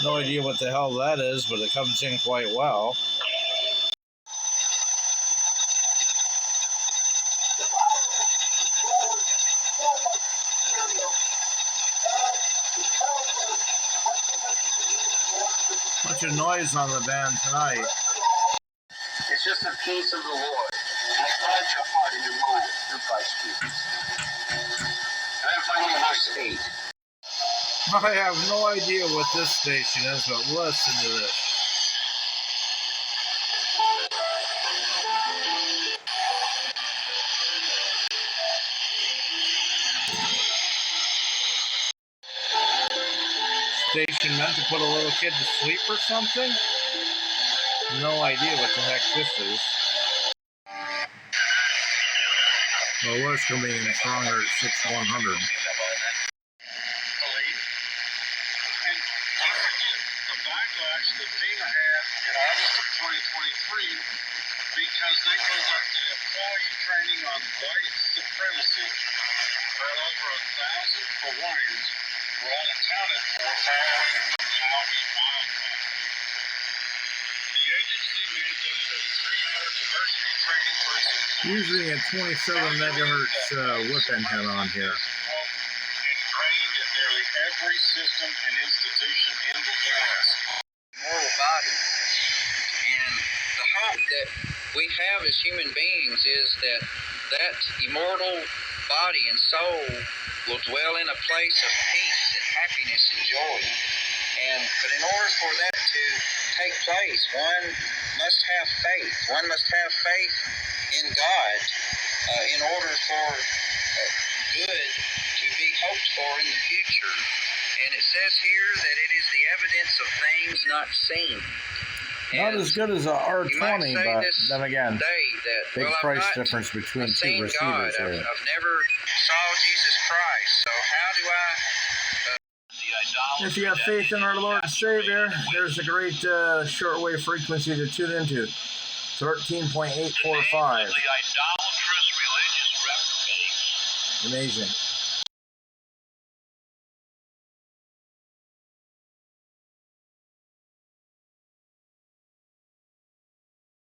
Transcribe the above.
No idea what the hell that is, but it comes in quite well. Bunch of noise on the band tonight. It's just the peace of the Lord. And guard your heart and your mind through Christ Jesus. And then finally, verse 8. I have no idea what this station is, but listen to this. Station meant to put a little kid to sleep or something? No idea what the heck this is. Well, it was coming in stronger at 6,100. Backlash that FEMA had in August of 2023 because they conducted employee training on white supremacy, where over 1,000 Hawaiians were unaccounted for following Maui wildfire. The agency mandated a 3-year diversity training for its employees. Using a 27 megahertz whip antenna on here. Ingrained in nearly every system and institution in the U.S. Mortal body. And the hope that we have as human beings is that that immortal body and soul will dwell in a place of peace and happiness and joy. But in order for that to take place, one must have faith. One must have faith in God in order for good to be hoped for in the future. And it says here that it is the evidence of things not seen. Not as good as a R20, but then again, big price difference between two receivers here. I've never saw Jesus Christ, so how do I... If you have faith in our Lord and Savior, there's a great shortwave frequency to tune into. 13.845. The idolatrous religious reprobates. Amazing.